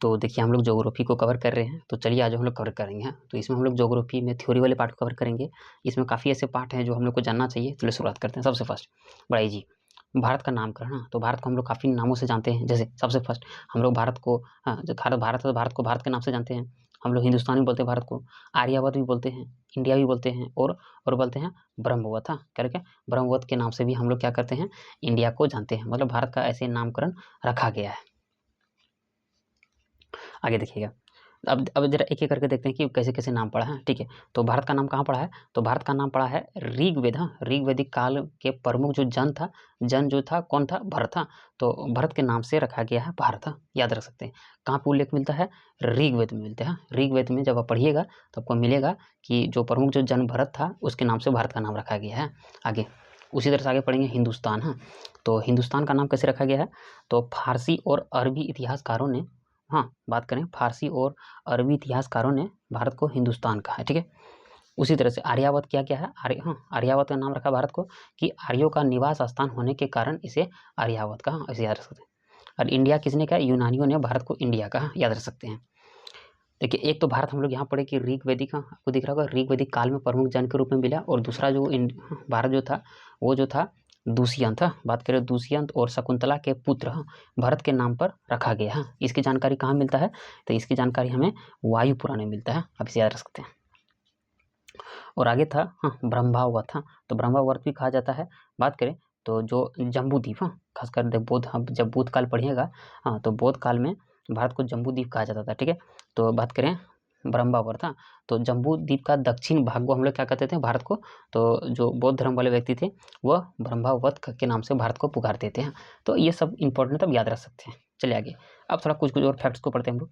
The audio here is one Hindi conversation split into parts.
तो देखिए हम लोग ज्योग्राफी को कवर कर रहे हैं, तो चलिए आज हम लोग कवर करेंगे। हाँ, तो इसमें हम लोग ज्योग्राफी में थ्योरी वाले पार्ट को कवर करेंगे। इसमें काफ़ी ऐसे पार्ट हैं जो हम लोग को जानना चाहिए। चलिए शुरुआत करते हैं। सबसे फर्स्ट बड़ा इजी, भारत का नामकरण। हाँ, तो भारत को हम लोग काफ़ी नामों से जानते हैं। जैसे सबसे फर्स्ट हम लोग भारत को, हाँ, जो भारत है तो भारत को भारत के नाम से जानते हैं। हम लोग हिंदुस्तान भी बोलते हैं भारत को, आर्यावर्त भी बोलते हैं, इंडिया भी बोलते हैं, और बोलते हैं ब्रह्मवत। हाँ, करके ब्रह्मवत के नाम से भी हम लोग क्या करते हैं, इंडिया को जानते हैं। मतलब भारत का ऐसे नामकरण रखा गया है। आगे देखिएगा, अब जरा एक एक करके देखते हैं कि कैसे कैसे नाम पड़ा है। ठीक है, तो भारत का नाम कहाँ पड़ा है, तो भारत का नाम पड़ा है ऋग्वेद। हाँ, ऋग्वेदिक काल के प्रमुख जो जन जो था कौन था, भरत था। तो भरत के नाम से रखा गया है भारत। याद रख सकते हैं। कहाँ पर उल्लेख मिलता है, ऋग्वेद में मिलता है। ऋग्वेद में जब आप पढ़िएगा तो आपको मिलेगा कि जो प्रमुख जो जन भरत था उसके नाम से भारत का नाम रखा गया है। आगे उसी तरह से आगे पढ़ेंगे हिंदुस्तान। हाँ, तो हिंदुस्तान का नाम कैसे रखा गया है, तो फारसी और अरबी इतिहासकारों ने, हाँ बात करें फारसी और अरबी इतिहासकारों ने भारत को हिंदुस्तान कहा है। ठीक है, उसी तरह से आर्यावत क्या क्या है, आर्यावत का नाम रखा भारत को कि आर्यों का निवास स्थान होने के कारण इसे आर्यावत कहा, ऐसे याद रख सकते हैं। और इंडिया किसने कहा, यूनानियों ने भारत को इंडिया कहा, याद रख सकते हैं। देखिए एक तो भारत हम लोग यहाँ पढ़े कि ऋग्वेदिक, आपको दिख रहा होगा ऋग्वेदिक काल में प्रमुख जन के रूप में मिला। और दूसरा जो भारत जो था वो जो था दूष्यंत। बात करें दूष्यंत और शकुंतला के पुत्र भरत के नाम पर रखा गया। इसकी जानकारी कहाँ मिलता है, तो इसकी जानकारी हमें वायु पुराण में मिलता है, आप इसे याद रख सकते हैं। और आगे था ब्रह्मावर्त। तो ब्रह्मावर्त भी कहा जाता है। बात करें तो जो जम्बूद्वीप, खासकर बौद्ध, जब बौद्ध काल पढ़िएगा तो बौद्ध काल में भारत को जम्बूद्वीप कहा जाता था। ठीक है, तो बात करें ब्रह्मावर्त, तो जम्बूद्वीप का दक्षिण भाग को हम लोग क्या कहते थे, भारत को। तो जो बौद्ध धर्म वाले व्यक्ति थे वह ब्रह्मावर्त के नाम से भारत को पुकारते थे। तो ये सब इंपॉर्टेंट अब याद रख सकते हैं। चलिए आगे, अब थोड़ा कुछ और फैक्ट्स को पढ़ते हैं हम लोग।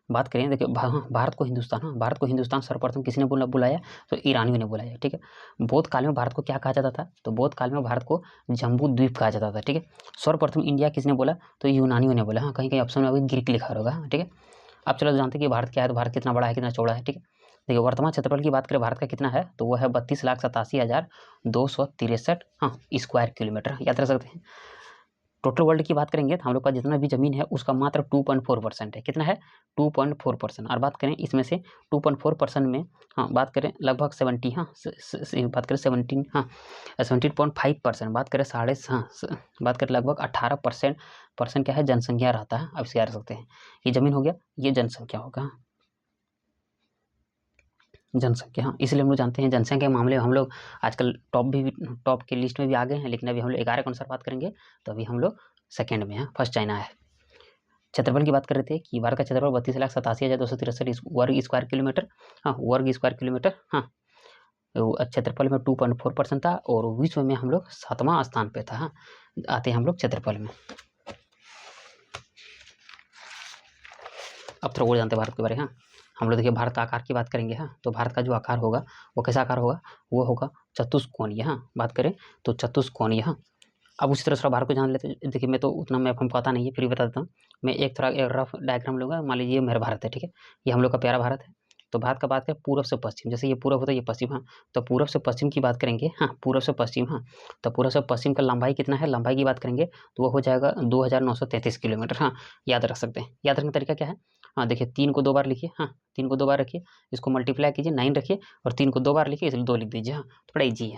बात करें, देखिए भारत को हिंदुस्तान, भारत को हिंदुस्तान सर्वप्रथम किसने बुलाया, तो ईरानियों ने बुलाया। ठीक है, बौद्ध काल में भारत को क्या कहा जाता था, तो बौद्ध काल में भारत को जम्बू द्वीप कहा जाता था। ठीक है, सर्वप्रथम इंडिया किसने बोला, तो यूनानियों ने बोला। कहीं कहीं ऑप्शन में अभी ग्रीक लिखा होगा। ठीक है, अब चलो जानते हैं कि भारत क्या है, तो भारत कितना बड़ा है, कितना चौड़ा है। ठीक है, देखिए वर्तमान क्षेत्रफल की बात करें भारत का कितना है, तो वो है 32,87,263 स्क्वायर किलोमीटर, याद रख सकते हैं। टोटल वर्ल्ड की बात करेंगे तो हम लोग का जितना भी जमीन है उसका मात्र 2.4% है। कितना है, 2.4%। और बात करें इसमें से 2.4% में बात करें लगभग 70, बात करें 17.5%, बात करें बात करें लगभग 18% क्या है, जनसंख्या रहता है। अब इसे याद रख सकते हैं। ये जमीन हो गया, ये जनसंख्या होगा, जनसंख्या। इसलिए हम लोग जानते हैं जनसंख्या के मामले में हम लोग आजकल टॉप की लिस्ट में भी आ गए हैं। लेकिन अभी हम लोग 11 के अनुसार बात करेंगे तो अभी हम लोग सेकंड में हैं, फर्स्ट चाइना है। क्षेत्रफल की बात कर रहे थे कि भारत का क्षेत्रफल 32,87,263 वर्ग स्क्वायर किलोमीटर, वर्ग स्क्वायर किलोमीटर। क्षेत्रफल में 2.4% था और विश्व में हम लोग 7वां स्थान पे था। आते हैं हम लोग क्षेत्रफल में। अब थोड़ा और जानते हैं भारत के बारे में। हम लोग देखिए भारत का आकार की बात करेंगे। तो भारत का जो आकार होगा वो कैसा आकार होगा, वो होगा चतुष्कोणीय। बात करें तो चतुष्कोणीय। अब उसी तरह से भारत को जान लेते हैं। देखिए मैं तो उतना मैप हमको आता नहीं है, फिर भी बता देता हूँ। मैं एक थोड़ा रफ डायग्राम लूँगा। मान लीजिए ये मेरा भारत है। ठीक है, ये हम लोग का प्यारा भारत है। तो भारत का बात करें पूर्व से पश्चिम, जैसे ये पूर्व होता है ये पश्चिम। तो पूर्व से पश्चिम की बात करेंगे। पूर्व से पश्चिम। तो पूर्व से पश्चिम का लंबाई कितना है, लंबाई की बात करेंगे तो वो हो जाएगा 2,933 किलोमीटर। याद रख सकते हैं। याद रखने का तरीका क्या है, देखिए 3 को 2 बार लिखिए। 3 को 2 बार रखिए, इसको मल्टीप्लाई कीजिए, 9 रखिए, और 3 को 2 बार लिखिए, इसलिए 2 लिख दीजिए। थोड़ा ईजी है।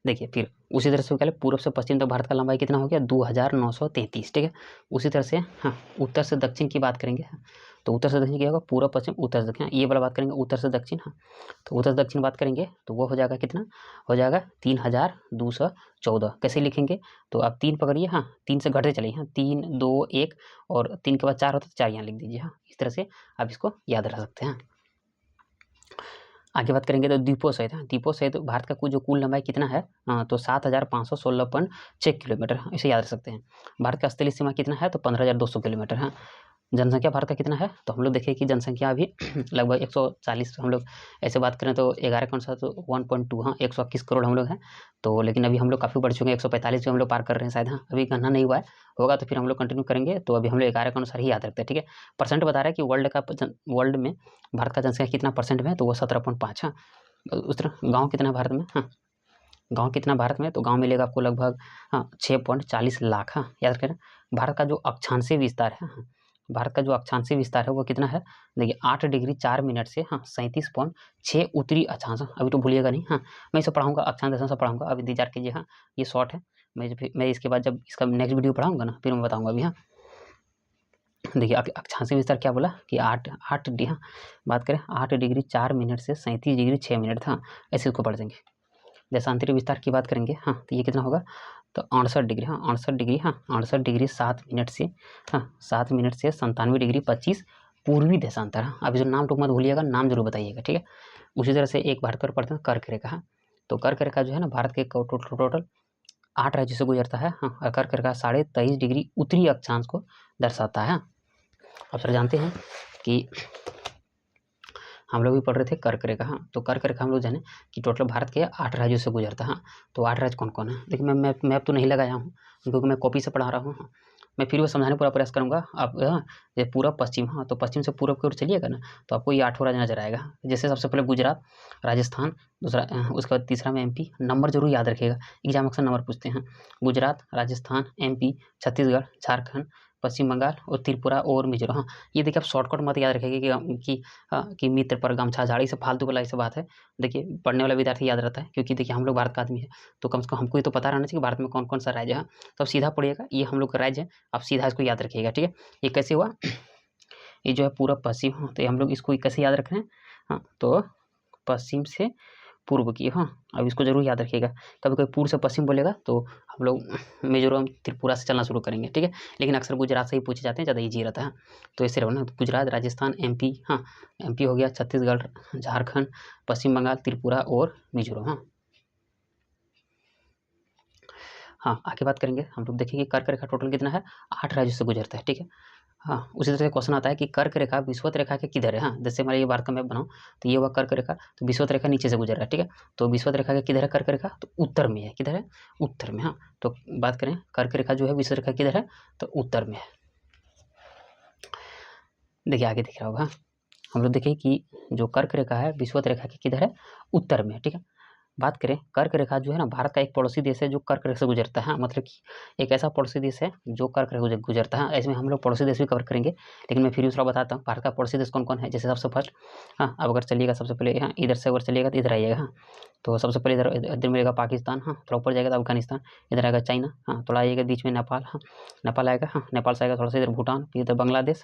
देखिए फिर उसी तरह से क्या है, पूर्व से पश्चिम तक भारत का लंबाई कितना हो गया, 2,933। ठीक है, उसी तरह से उत्तर से दक्षिण की बात करेंगे। तो उत्तर से दक्षिण क्या होगा, पूर्व पश्चिम उत्तर से दक्षिण। ये वाला बात करेंगे उत्तर से दक्षिण। तो उत्तर से दक्षिण बात करेंगे तो वो हो जाएगा कितना, हो जाएगा 3,214। कैसे लिखेंगे, तो आप 3 पकड़िए। 3 से घटते चलिए। 3, 2, 1 और 3 के बाद 4 होता है तो 4 यहाँ लिख दीजिए। इस तरह से आप इसको याद रख सकते हैं। आगे बात करेंगे तो द्वीपों सहित। द्वीपों सहित भारत का जो कुल लंबाई कितना है, तो 7,516.6 किलोमीटर, इसे याद रख सकते हैं। भारत का स्थलीय सीमा कितना है, तो 15,200 किलोमीटर है। जनसंख्या भारत का कितना है, तो हम लोग देखिए कि जनसंख्या अभी लगभग 140, हम लोग ऐसे बात करें तो 11 के अनुसार तो 1.2, 121 करोड़ हम लोग हैं। तो लेकिन अभी हम लोग काफ़ी बढ़ चुके हैं, 145 भी हम लोग पार कर रहे हैं शायद। अभी गणना नहीं हुआ है, होगा तो फिर हम लोग कंटिन्यू करेंगे। तो अभी हम लोग 11 के अनुसार ही याद रखते हैं। ठीक है, परसेंट बता रहा है कि वर्ल्ड में भारत का जनसंख्या कितना परसेंट में है, तो वो 17.5। उस तरह गाँव कितना है भारत में, गाँव कितना भारत में, तो गाँव मिलेगा आपको लगभग 6.40 लाख। याद रखें। भारत का जो अक्षांशीय विस्तार है, भारत का जो अक्षांशीय विस्तार है वो कितना है, देखिए 8 डिग्री 4 मिनट से 37.6 उत्तरी अक्षांश। अभी तो भूलिएगा नहीं। मैं इसे पढ़ाऊंगा, अक्षांश दशा से पढ़ाऊंगा, अब इंतजार कीजिए। ये शॉर्ट है, मैं इसके बाद जब इसका नेक्स्ट वीडियो पढ़ाऊंगा ना, फिर मैं बताऊंगा अभी। देखिए अक्षांशीय विस्तार क्या बोला कि 8 बात करें 8 डिग्री 4 मिनट से 37 डिग्री 6 मिनट था, ऐसे इसको पढ़ देंगे। देशांतरी विस्तार की बात करेंगे, तो ये कितना होगा, तो 68 डिग्री 68 डिग्री 7 मिनट से 7 मिनट से 97 डिग्री 25 पूर्वी देशांतर। अभी जो नाम टूक मत भूलिएगा, नाम जरूर बताइएगा, ठीक है। उसी तरह से एक भारत पर पढ़ते हैं कर्क रेखा। तो कर्क रेखा जो है ना, भारत के टोटल 8 राज्यों से गुजरता है। और कर्क रेखा 23.5 डिग्री उत्तरी अक्षांश को दर्शाता है। अब सर जानते हैं कि हम लोग भी पढ़ रहे थे कर्क रेखा। तो कर्क रेखा हम लोग जाने कि टोटल भारत के 8 राज्यों से गुजरता है। तो 8 राज्य कौन कौन है, देखिए मैं मैप तो नहीं लगाया हूँ क्योंकि मैं कॉपी से पढ़ा रहा हूँ। मैं फिर वो समझाने पूरा प्रयास करूँगा। आप ये पूरा पश्चिम, तो पश्चिम से पूर्व की ओर चलिएगा ना, तो आपको ये 8 राज्य नजर आएगा। जैसे सबसे पहले गुजरात, राजस्थान, दूसरा उसके बाद तीसरा में MP। नंबर जरूर याद रखिएगा, एग्जाम अक्सर नंबर पूछते हैं। गुजरात, राजस्थान, MP, छत्तीसगढ़, झारखंड, पश्चिम बंगाल और त्रिपुरा और मिजोरम। ये देखिए आप शॉर्टकट मत याद रखिएगा कि मित्र पर गमछा झाड़ी, से फालतू वाला ऐसी बात है। देखिए पढ़ने वाला विद्यार्थी याद रहता है, क्योंकि देखिए हम लोग भारत का आदमी है, तो कम से कम हमको ये तो पता रहना चाहिए भारत में कौन कौन सा राज्य है। तो आप सीधा पढ़िएगा, ये हम लोग का राज्य है, आप सीधा इसको याद रखिएगा, ठीक है। ये कैसे हुआ, ये जो है पूरा पश्चिम, तो हम लोग इसको कैसे याद रख रहे हैं, तो पश्चिम से पूर्व की। अब इसको जरूर याद रखिएगा। कभी कोई पूर्व से पश्चिम बोलेगा तो हम लोग मिजोरम त्रिपुरा से चलना शुरू करेंगे, ठीक है। लेकिन अक्सर गुजरात से ही पूछे जाते हैं, ज़्यादा ईजी रहता है। तो ऐसे रहो ना, गुजरात, राजस्थान, MP, MP हो गया, छत्तीसगढ़, झारखंड, पश्चिम बंगाल, त्रिपुरा और मिजोरम। आगे बात करेंगे हम लोग, देखेंगे कर्क रेखा टोटल कितना है, 8 राज्यों से गुजरता है, ठीक है। उसी तरह से क्वेश्चन आता है कि कर्क रेखा विषुवत रेखा के किधर है। जैसे हमारे ये भारत का मैप बनाओ, तो ये हुआ कर्क रेखा, तो विषुवत रेखा नीचे से गुजर रहा है, ठीक है। तो विषुवत रेखा के किधर है कर्क रेखा, तो उत्तर में है। किधर है, उत्तर में। तो बात करें कर्क रेखा जो है विषुवत रेखा किधर है, तो उत्तर में है। देखिए आगे दिख रहा होगा, हम लोग देखिए कि जो कर्क रेखा है विषुवत रेखा के किधर है, उत्तर में, ठीक है। बात करें कर्क रेखा जो है ना, भारत का एक पड़ोसी देश है जो कर्क रेखा से गुजरता है। मतलब कि एक ऐसा पड़ोसी देश है जो कर्क रेखा गुजरता है। इसमें हम लोग पड़ोसी देश भी कवर करेंगे, लेकिन मैं फिर दूसरा बताता हूँ भारत का पड़ोसी देश कौन कौन है। जैसे सबसे फर्स्ट, अब अगर चलिएगा सबसे पहले इधर से अगर चलिएगा तो इधर आइएगा। तो सबसे पहले इधर मिलेगा पाकिस्तान, थोड़ा ऊपर जाएगा तो अफगानिस्तान, इधर आएगा चाइना, थोड़ा आइएगा बीच में नेपाल, नेपाल आएगा, नेपाल से आएगा थोड़ा सा इधर भूटान, फिर इधर बांग्लादेश,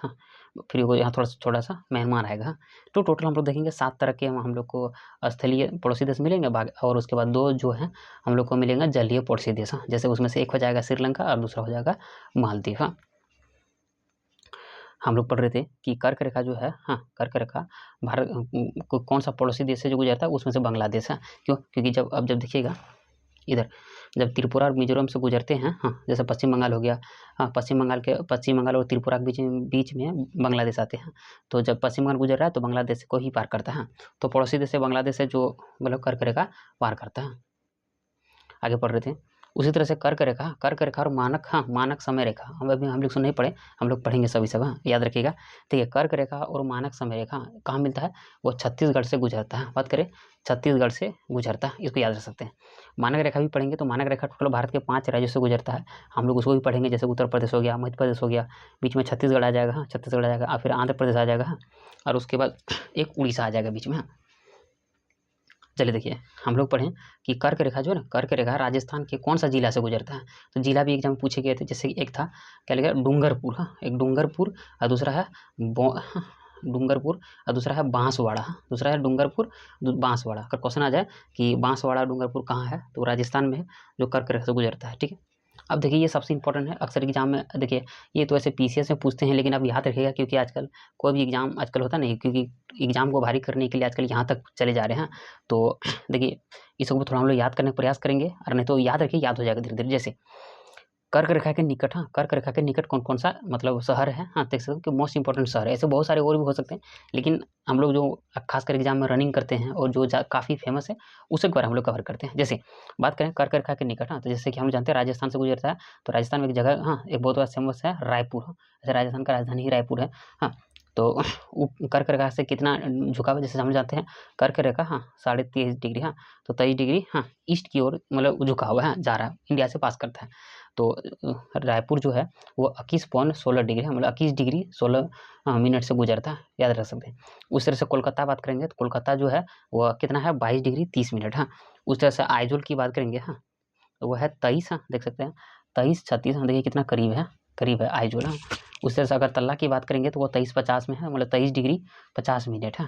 फिर यहाँ थोड़ा सा म्यांमार आएगा। तो टोटल हम लोग देखेंगे 7 तरह के हम लोग को स्थलीय पड़ोसी देश मिलेंगे, और उसके बाद 2 जो है हम लोग को मिलेंगे जलीय पड़ोसी देश। जैसे उसमें से एक हो जाएगा श्रीलंका और दूसरा हो जाएगा मालदीव। हम लोग पढ़ रहे थे कि कर्क रेखा जो है, कर्क रेखा भारत कौन सा पड़ोसी देश से जो गुजरता है, उसमें से बांग्लादेश है। क्यों, क्योंकि जब देखिएगा इधर जब त्रिपुरा और मिजोरम से गुजरते हैं, जैसे पश्चिम बंगाल हो गया, पश्चिम बंगाल और त्रिपुरा के बीच में बांग्लादेश आते हैं। तो जब पश्चिम बंगाल गुजर रहा है तो बांग्लादेश को ही पार करता है। तो पड़ोसी देश से बांग्लादेश से जो मतलब कर्क रेखा पार करता है। आगे पढ़ रहे थे, उसी तरह से कर्क रेखा और मानक, मानक समय रेखा हम लोग नहीं पढ़े, हम लोग पढ़ेंगे सभी सब, याद रखिएगा। ठीक है, कर्क रेखा और मानक समय रेखा कहाँ मिलता है, वो छत्तीसगढ़ से गुजरता है। बात करें छत्तीसगढ़ से गुजरता है, इसको याद रख सकते हैं। मानक रेखा भी पढ़ेंगे, तो मानक रेखा टोटल भारत के 5 राज्यों से गुजरता है, हम लोग उसको भी पढ़ेंगे। जैसे उत्तर प्रदेश हो गया, मध्य प्रदेश हो गया, बीच में छत्तीसगढ़ आ जाएगा, और फिर आंध्र प्रदेश आ जाएगा, और उसके बाद एक उड़ीसा आ जाएगा बीच में। चलिए देखिए, हम लोग पढ़ें कि कर्क रेखा जो है ना, कर्क रेखा राजस्थान के कौन सा जिला से गुजरता है। तो जिला भी एग्जाम पूछे गए थे, जैसे एक था क्या लिखा, डूंगरपुर, एक डूंगरपुर, और दूसरा है डूंगरपुर, और दूसरा है बांसवाड़ा, दूसरा है डूंगरपुर बांसवाड़ा। अगर क्वेश्चन आ जाए कि बांसवाड़ा डूंगरपुर कहाँ है, तो राजस्थान में है, जो कर्क रेखा से गुजरता है, ठीक है। अब देखिए ये सबसे इंपॉर्टेंट है, अक्सर एग्जाम में देखिए ये तो ऐसे PCS में पूछते हैं, लेकिन अब याद रखिएगा, क्योंकि आजकल कोई भी एग्जाम आजकल होता नहीं, क्योंकि एग्जाम को भारी करने के लिए आजकल यहाँ तक चले जा रहे हैं। तो देखिए इसको थोड़ा हम लोग याद करने का प्रयास करेंगे, और नहीं तो याद रखिए, याद हो जाएगा धीरे धीरे। जैसे कर्क रेखा के निकट, कर्क रेखा के निकट कौन कौन सा मतलब शहर है, देख सकते हो कि मोस्ट इंपॉर्टेंट शहर है। ऐसे बहुत सारे और भी हो सकते हैं, लेकिन हम लोग जो खासकर एग्जाम में रनिंग करते हैं और जो काफ़ी फेमस है, उसे एक बार हम लोग कवर करते हैं। जैसे बात करें कर्क रेखा के निकट, तो जैसे कि हम जानते हैं राजस्थान से गुजरता है, तो राजस्थान में एक जगह एक बहुत बड़ा फेमस है रायपुर। जैसे राजस्थान का राजधानी ही रायपुर है। तो कर्क रेखा से कितना झुकाव, जैसे हम जानते हैं कर्क रेखा 23.5 डिग्री, तो 23 डिग्री ईस्ट की ओर मतलब झुका हुआ है, जा रहा है, इंडिया से पास करता है। तो रायपुर जो है वो 21.16 डिग्री मतलब 21 डिग्री 16 मिनट से गुजरता है, याद रख सकते हैं। उस तरह से कोलकाता बात करेंगे तो कोलकाता जो है वो कितना है 22 डिग्री 30 मिनट। उस तरह से आइजोल की बात करेंगे तो वो है 23, देख सकते हैं 23 36, देखिए कितना करीब है आइजोल। उस तरह से अगर तल्ला की बात करेंगे तो वो 23-50 में है, मतलब 23 डिग्री 50 मिनट है।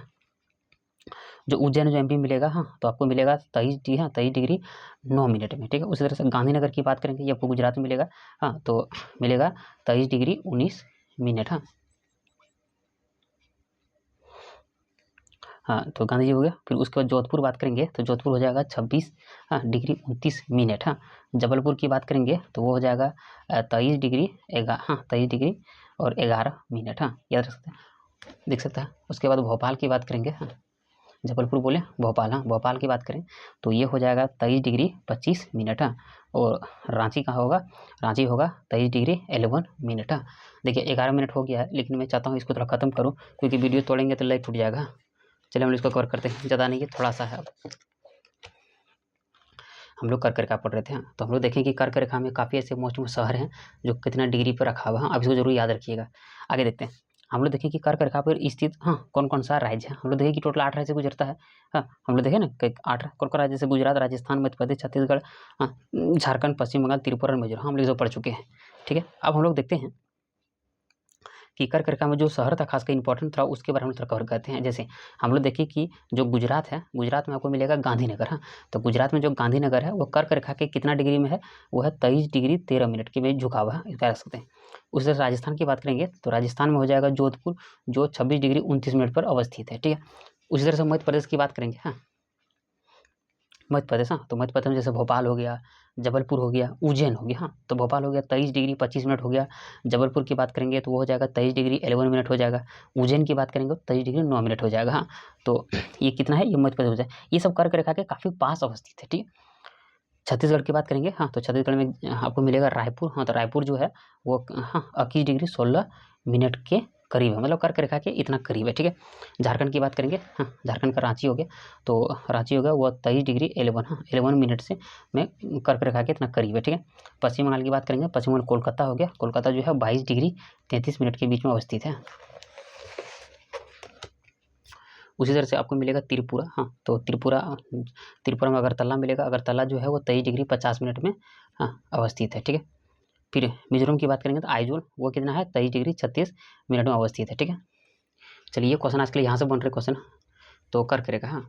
जो उज्जैन जो एमपी मिलेगा तो आपको मिलेगा 23 डिग्री 9 मिनट में, ठीक है। उसी तरह से गांधीनगर की बात करेंगे, ये आपको गुजरात में मिलेगा तो मिलेगा 23 डिग्री 19 मिनट। तो गांधी जी हो गया। फिर उसके बाद जोधपुर बात करेंगे तो जोधपुर हो जाएगा 26 डिग्री 29 मिनट। जबलपुर की बात करेंगे तो वो हो जाएगा 23 डिग्री 11 मिनट। याद रख सकते हैं, देख सकते हैं। उसके बाद भोपाल की बात करेंगे, जबलपुर बोले भोपाल, भोपाल की बात करें तो ये हो जाएगा 23 डिग्री 25 मिनट। और रांची का होगा, रांची होगा 23 डिग्री 11 मिनट। देखिए 11 मिनट हो गया है, लेकिन मैं चाहता हूँ इसको थोड़ा खत्म करूँ, क्योंकि वीडियो तोड़ेंगे तो लाइक टूट जाएगा। चलिए हम इसको कवर करते हैं, ज़्यादा नहीं है, थोड़ा सा है। हम लोग कर्क रेखा पढ़ रहे थे, तो हम लोग देखें कि कर्क रेखा में काफ़ी ऐसे मोस्ट शहर हैं जो कितना डिग्री पर रखा हुआ है। अब इसको जरूर याद रखिएगा। आगे देखते हैं, हम लोग देखें कि कर्क रेखा पर स्थित कौन कौन सा राज्य है। हम लोग देखें कि टोटल 8 राज्य गुजरता है। हम लोग देखें ना 8 कौन कौन राज्य से, गुजरात, राजस्थान, मध्य प्रदेश, छत्तीसगढ़, झारखंड, पश्चिम बंगाल, त्रिपुरा और मिजोरम। हम लोग जो पढ़ चुके हैं, ठीक है। अब हम लोग देखते हैं कि कर्क रेखा में जो शहर था खासकर इंपॉर्टेंट था, उसके बारे में थोड़ा कवर करते हैं। जैसे हम लोग देखिए कि जो गुजरात है, गुजरात में आपको मिलेगा गांधीनगर। तो गुजरात में जो गांधीनगर है वो कर्क रेखा के कितना डिग्री में है, वो है 23 डिग्री 13 मिनट के में झुका हुआ है, इसका रख सकते हैं। उसी तरह राजस्थान की बात करेंगे तो राजस्थान में हो जाएगा जोधपुर, जो 26 डिग्री 29 मिनट पर अवस्थित है, ठीक है। उसी तरह से मध्य प्रदेश की बात करेंगे, मध्य प्रदेश, तो मध्य प्रदेश में जैसे भोपाल हो गया, जबलपुर हो गया, उज्जैन हो गया। तो भोपाल हो गया 23 डिग्री 25 मिनट हो गया। जबलपुर की बात करेंगे तो वो हो जाएगा 23 डिग्री 11 मिनट हो जाएगा। उज्जैन की बात करेंगे तो 23 डिग्री 9 मिनट हो जाएगा। तो ये कितना है, ये मध्य प्रदेश हो जाए। ये सब कर्क रेखा के काफ़ी पास अवस्थित है, ठीक है। छत्तीसगढ़ की बात करेंगे, तो छत्तीसगढ़ में आपको मिलेगा रायपुर। तो रायपुर जो है वो 21 डिग्री 16 मिनट के करीब है, मतलब कर्क रेखा के इतना करीब है, ठीक है। झारखंड की बात करेंगे, झारखंड का रांची हो गया, तो रांची हो गया वो 23 डिग्री 11 मिनट से में कर्क रेखा के इतना करीब है, ठीक है। पश्चिम बंगाल की बात करेंगे, पश्चिम बंगाल कोलकाता हो गया, कोलकाता जो है 22 डिग्री 33 मिनट के बीच में अवस्थित है। उसी तरह से आपको मिलेगा त्रिपुरा, तो त्रिपुरा में अगरतला मिलेगा, अगरतला जो है वो 23 डिग्री 50 मिनट में अवस्थित है, ठीक है। फिर मिजोरम की बात करेंगे तो आइजोल वो कितना है, 23 डिग्री 36 मिनट में अवस्थित है, ठीक है। चलिए ये क्वेश्चन आज के लिए यहाँ से बन रहे क्वेश्चन। तो कर्क रेखा,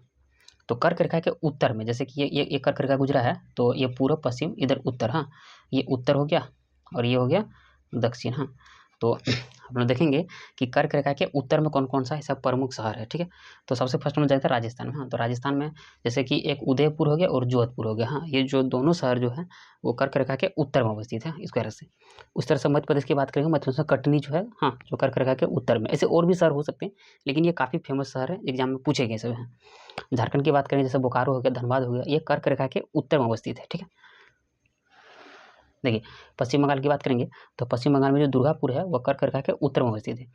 तो कर्क रेखा के उत्तर में, जैसे कि ये कर्क रेखा गुजरा है, तो ये पूर्व पश्चिम, इधर उत्तर, ये उत्तर हो गया और ये हो गया दक्षिण। तो हम लोग देखेंगे कि कर्क रेखा के उत्तर में कौन कौन सा ऐसा प्रमुख शहर है, ठीक है। तो सबसे फर्स्ट में जाएगा राजस्थान में, तो राजस्थान में जैसे कि एक उदयपुर हो गया और जोधपुर हो गया। ये जो दोनों शहर जो है वो कर्क रेखा के उत्तर में अवस्थित है, इस तरह से। उस तरह से मध्य प्रदेश की बात करेंगे, मध्य प्रदेश में कटनी जो है जो कर्क रेखा के उत्तर में। ऐसे और भी शहर हो सकते हैं, लेकिन ये काफ़ी फेमस शहर है, एग्जाम में पूछे गए सब हैं। झारखंड की बात करें जैसे बोकारो हो गया, धनबाद हो गया, ये कर्क रेखा के उत्तर में अवस्थित है, ठीक है। देखिए पश्चिम बंगाल की बात करेंगे तो पश्चिम बंगाल में जो दुर्गापुर है वो कर्क रेखा के उत्तर में अवस्थित है।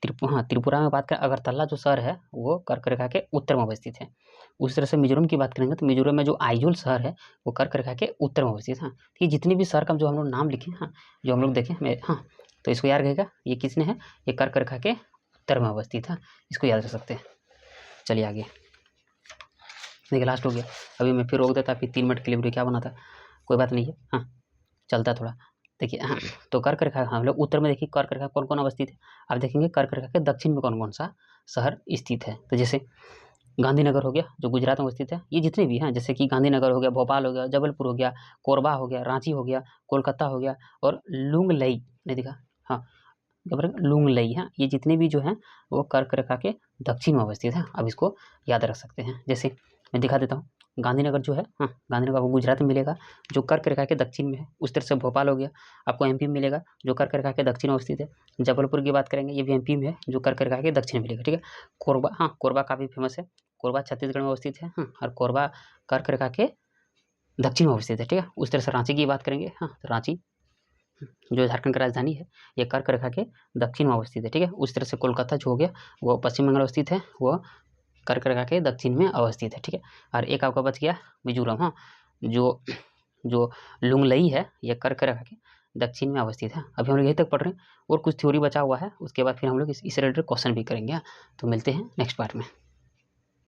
त्रिपुरा में बात करें, अगरतला जो शहर है वो कर्क रेखा के उत्तर में अवस्थित है। उसी तरह से मिजोरम की बात करेंगे तो मिजोरम में जो आइजोल शहर है वो कर्क रेखा के उत्तर में अवस्थित है। ये जितने भी शहर का जो हम लोग नाम लिखे, जो हम लोग देखें तो इसको याद रहेगा, ये किसने है, ये कर्क रेखा के उत्तर में अवस्थित है, इसको याद रख सकते हैं। चलिए आगे, देखिए लास्ट हो गया, अभी मैं फिर रोक देता, फिर 3 मिनट के लिए वीडियो क्या बना था, कोई बात नहीं है, चलता है थोड़ा। देखिए तो कर्क रेखा हम लोग उत्तर में देखिए कर्क रेखा कौन कौन अवस्थित है। अब देखेंगे कर्क रेखा के दक्षिण में कौन कौन सा शहर स्थित है। तो जैसे गांधीनगर हो गया जो गुजरात में अवस्थित है, ये जितने भी हैं जैसे कि गांधीनगर हो गया, भोपाल हो गया, जबलपुर हो गया, कोरबा हो गया, रांची हो गया, कोलकाता हो गया और लुंगलई, नहीं दिखा, लुंगलई, ये जितने भी जो हैं वो कर्क रेखा के दक्षिण में अवस्थित है। अब इसको याद रख सकते हैं। जैसे मैं दिखा देता हूँ, गांधीनगर जो है, गांधीनगर आपको गुजरात में मिलेगा जो कर्क रेखा के दक्षिण में है। उस तरह से भोपाल हो गया आपको एमपी में मिलेगा जो कर्क रेखा के दक्षिण में अवस्थित है। जबलपुर की बात करेंगे, ये भी एमपी में है जो कर्क रेखा के दक्षिण में मिलेगा, ठीक है। कोरबा, कोरबा काफ़ी फेमस है, कोरबा छत्तीसगढ़ में अवस्थित है, और कोरबा कर्क रेखा के दक्षिण में अवस्थित है, ठीक है। उस तरह से रांची की बात करेंगे, तो रांची जो झारखंड की राजधानी है ये कर्क रेखा के दक्षिण में अवस्थित है, ठीक है। उस तरह से कोलकाता जो हो गया वो पश्चिम बंगाल अवस्थित है, वो कर्क रेखा के दक्षिण में अवस्थित है, ठीक है। और एक आपका बच गया मिजोरम, हाँ, जो लुंगलई है ये कर्क रेखा के दक्षिण में अवस्थित है। अभी हम लोग यहीं तक पढ़ रहे हैं और कुछ थ्योरी बचा हुआ है, उसके बाद फिर हम लोग इस रिलेटेड क्वेश्चन भी करेंगे। तो मिलते हैं नेक्स्ट पार्ट में।